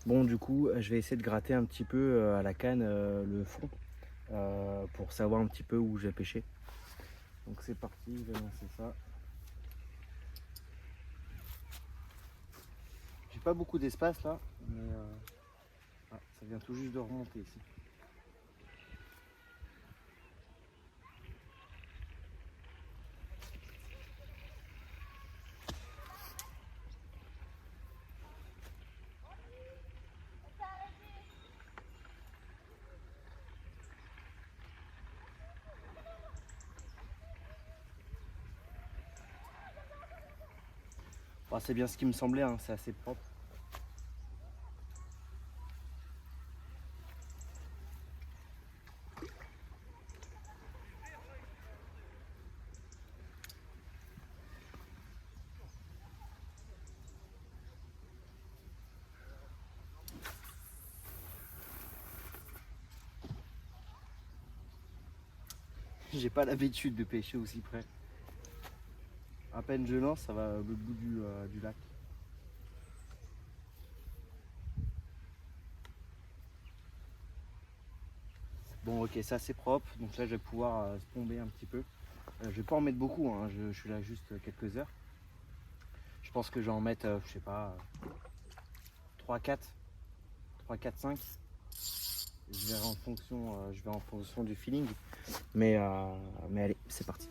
Bon, du coup, je vais essayer de gratter un petit peu à la canne le fond pour savoir un petit peu où j'ai pêché. Donc c'est parti, je vais lancer ça. J'ai pas beaucoup d'espace là, mais ça vient tout juste de remonter ici. Bon, c'est bien ce qui me semblait, hein, c'est assez propre. J'ai pas l'habitude de pêcher aussi près. À peine je lance, ça va au bout du lac. Bon, ok, c'est assez propre, donc là je vais pouvoir spomber un petit peu. Je vais pas en mettre beaucoup, hein, je suis là juste quelques heures. Je pense que je vais en mettre, je sais pas, 3, 4, 3, 4, 5. Je vais en fonction du feeling. Mais allez, c'est parti.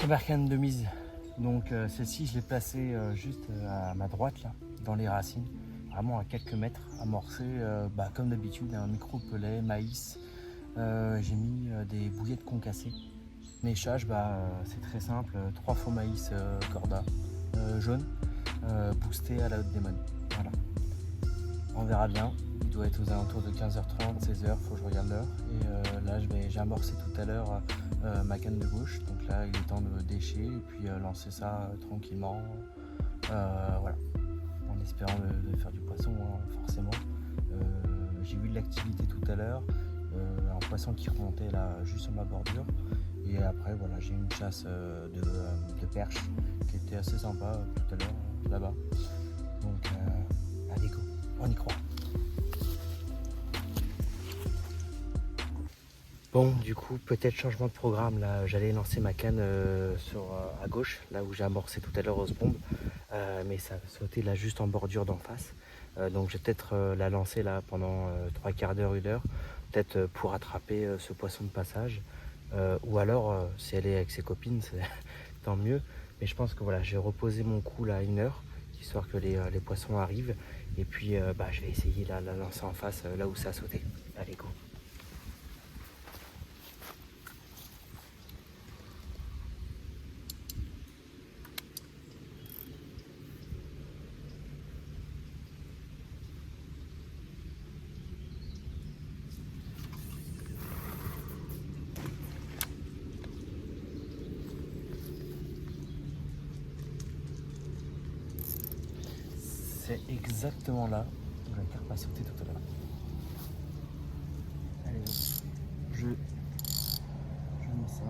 Première canne de mise. Donc celle-ci, je l'ai placée juste à ma droite, là, dans les racines, vraiment à quelques mètres, amorcée comme d'habitude, un micro-pelet, maïs. J'ai mis des bouillettes concassées. Méchage, c'est très simple, 3 faux maïs corda jaune, boosté à la haute démon. Voilà. On verra bien. Il doit être aux alentours de 15h30, 16h, faut que je regarde l'heure. Et là, j'ai amorcé tout à l'heure ma canne de gauche. Donc là, il est temps de décher et puis lancer ça tranquillement. Voilà. En espérant de faire du poisson, hein, forcément. J'ai vu de l'activité tout à l'heure. Un poisson qui remontait là juste sur ma bordure. Et après, voilà, j'ai une chasse de perche qui était assez sympa tout à l'heure là-bas. Donc, allez go, on y croit. Bon, du coup, peut-être changement de programme. Là, j'allais lancer ma canne à gauche, là où j'ai amorcé tout à l'heure aux bombes, mais ça a sauté là juste en bordure d'en face. Donc, je vais peut-être la lancer là pendant 3 quarts d'heure, 1 heure, peut-être pour attraper ce poisson de passage. Ou alors, si elle est avec ses copines, c'est tant mieux. Mais je pense que voilà, j'ai reposé mon coup là 1 heure, histoire que les poissons arrivent. Et puis, je vais essayer là, la lancer en face, là où ça a sauté. Allez, go. C'est exactement là où la carpe a sauté tout à l'heure. Allez, je mets ça.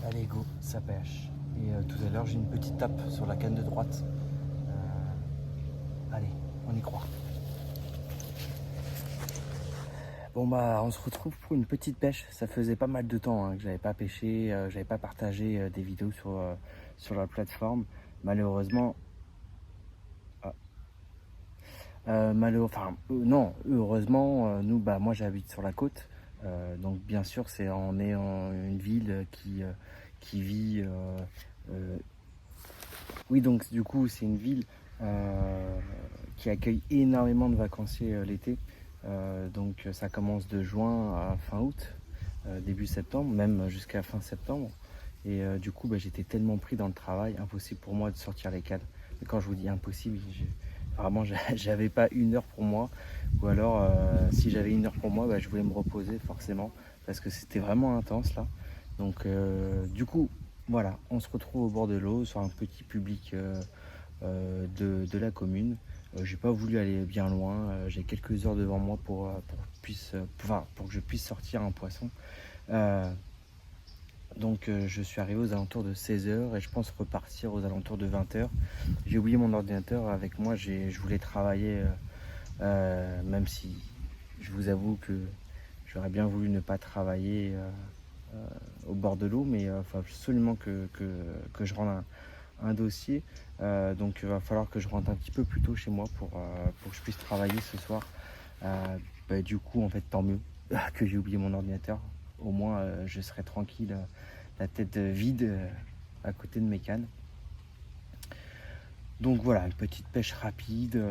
Allez, et go, ça pêche. Et tout à l'heure j'ai une petite tape sur la canne de droite. Allez, on y croit. Bon bah on se retrouve pour une petite pêche. Ça faisait pas mal de temps que j'avais pas pêché, j'avais pas partagé des vidéos sur la plateforme. Malheureusement, non, heureusement, nous, bah, moi j'habite sur la côte, donc bien sûr, on est en une ville qui vit. Oui, donc du coup, c'est une ville qui accueille énormément de vacanciers l'été. Donc ça commence de juin à fin août, début septembre, même jusqu'à fin septembre. Et du coup, bah, j'étais tellement pris dans le travail, impossible pour moi de sortir les cadres. Mais quand je vous dis impossible, vraiment, j'avais pas une heure pour moi. Ou alors, si j'avais une heure pour moi, bah, je voulais me reposer forcément. Parce que c'était vraiment intense là. Donc, du coup, voilà, on se retrouve au bord de l'eau, sur un petit public de la commune. J'ai pas voulu aller bien loin. J'ai quelques heures devant moi pour que je puisse sortir un poisson. Donc je suis arrivé aux alentours de 16h et je pense repartir aux alentours de 20h. J'ai oublié mon ordinateur avec moi, je voulais travailler, même si je vous avoue que j'aurais bien voulu ne pas travailler au bord de l'eau, mais il faut absolument que je rende un dossier. Donc il va falloir que je rentre un petit peu plus tôt chez moi pour que je puisse travailler ce soir. Du coup, en fait, tant mieux que j'ai oublié mon ordinateur. Au moins, je serai tranquille, la tête vide à côté de mes cannes. Donc voilà, une petite pêche rapide,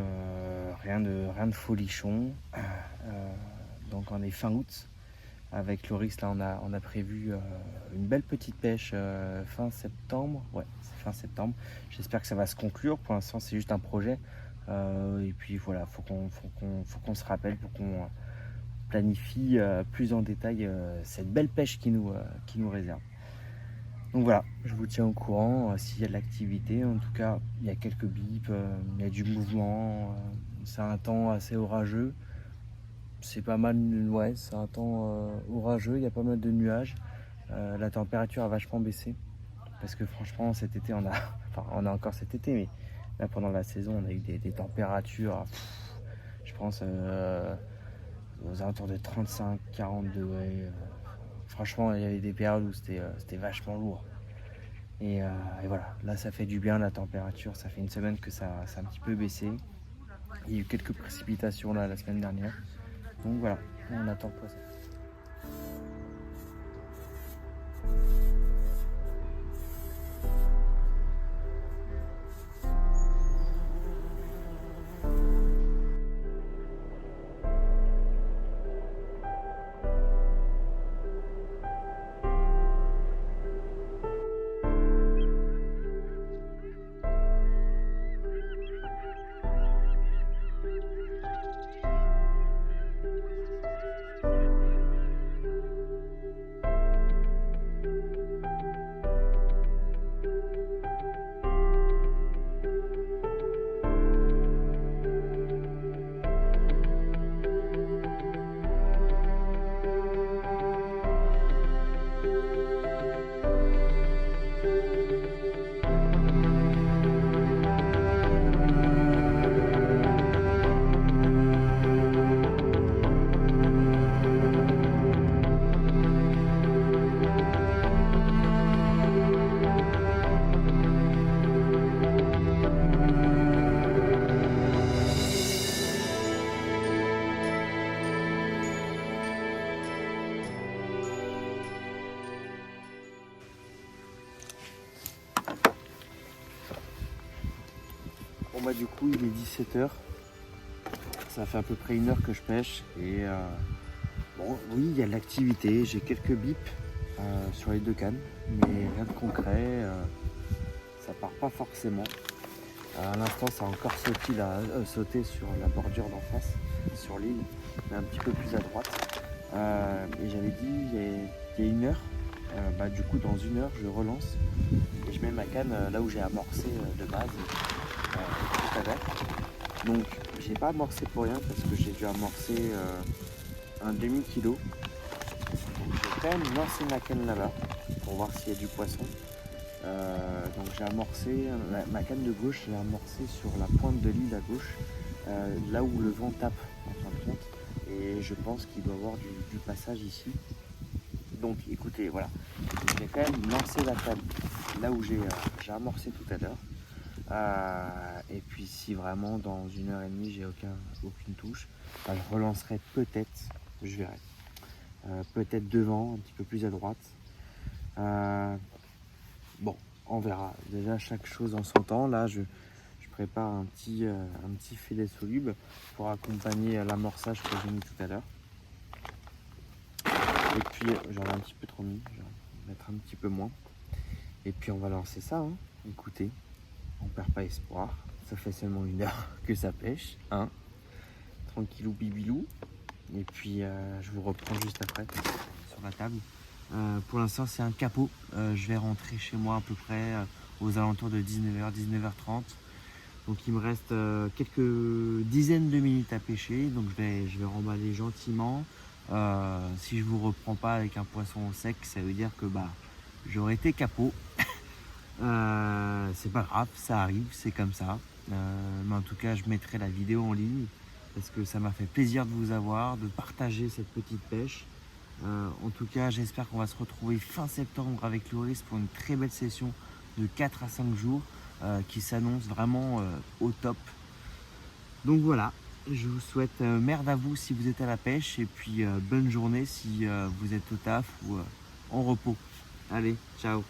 rien de folichon. Donc on est fin août. Avec Loris, là, on a prévu une belle petite pêche fin septembre. Ouais, c'est fin septembre. J'espère que ça va se conclure. Pour l'instant, c'est juste un projet. Et puis voilà, faut qu'on se rappelle pour qu'on planifie plus en détail cette belle pêche qui nous réserve. Donc voilà, je vous tiens au courant s'il y a de l'activité. En tout cas, il y a quelques bips, il y a du mouvement. C'est un temps assez orageux. C'est pas mal, ouais, c'est un temps orageux, il y a pas mal de nuages. La température a vachement baissé. Parce que franchement, cet été, on a encore cet été, mais là pendant la saison, on a eu des températures, je pense, aux alentours de 35-40 degrés. Franchement, il y avait des périodes où c'était vachement lourd. Et voilà, là ça fait du bien la température, ça fait une semaine que ça a un petit peu baissé. Il y a eu quelques précipitations là la semaine dernière. Donc voilà, on attend le poisson. Bon bah du coup il est 17h, ça fait à peu près 1 heure que je pêche et bon oui il y a de l'activité, j'ai quelques bips sur les 2 cannes, mais rien de concret, ça part pas forcément. À l'instant ça a encore sauté sur la bordure d'en face, sur l'île, mais un petit peu plus à droite. Et j'avais dit il y a 1 heure, du coup dans 1 heure je relance et je mets ma canne là où j'ai amorcé de base. Tout à l'heure. Donc j'ai pas amorcé pour rien parce que j'ai dû amorcer un demi-kilo. Donc j'ai quand même lancé ma canne là-bas. pour voir s'il y a du poisson. Donc j'ai amorcé, ma canne de gauche, j'ai amorcé sur la pointe de l'île à gauche, là où le vent tape en fin de compte. Et je pense qu'il doit y avoir du passage ici. Donc écoutez, voilà, je vais quand même lancer la canne là où j'ai amorcé tout à l'heure. Et puis si vraiment dans 1 h 30 j'ai aucune touche, je relancerai peut-être, je verrai. Peut-être devant, un petit peu plus à droite. Bon, on verra. Déjà chaque chose en son temps. Là je prépare un petit filet soluble pour accompagner l'amorçage que j'ai mis tout à l'heure. Et puis j'en ai un petit peu trop mis, je vais mettre un petit peu moins. Et puis on va lancer ça, hein. Écoutez, on perd pas espoir. Ça fait seulement 1 heure que ça pêche, hein. Tranquillou bibilou. Et puis je vous reprends juste après sur la table. Pour l'instant c'est un capot. Je vais rentrer chez moi à peu près aux alentours de 19h, 19h30. Donc il me reste quelques dizaines de minutes à pêcher. Donc je vais remballer gentiment. Si je vous reprends pas avec un poisson au sec, ça veut dire que j'aurais été capot. C'est pas grave, ça arrive, c'est comme ça. Mais en tout cas, je mettrai la vidéo en ligne parce que ça m'a fait plaisir de vous avoir, de partager cette petite pêche. En tout cas, j'espère qu'on va se retrouver fin septembre avec Loris pour une très belle session de 4 à 5 jours qui s'annonce vraiment au top. Donc voilà, je vous souhaite merde à vous si vous êtes à la pêche et puis bonne journée si vous êtes au taf ou en repos. Allez, ciao!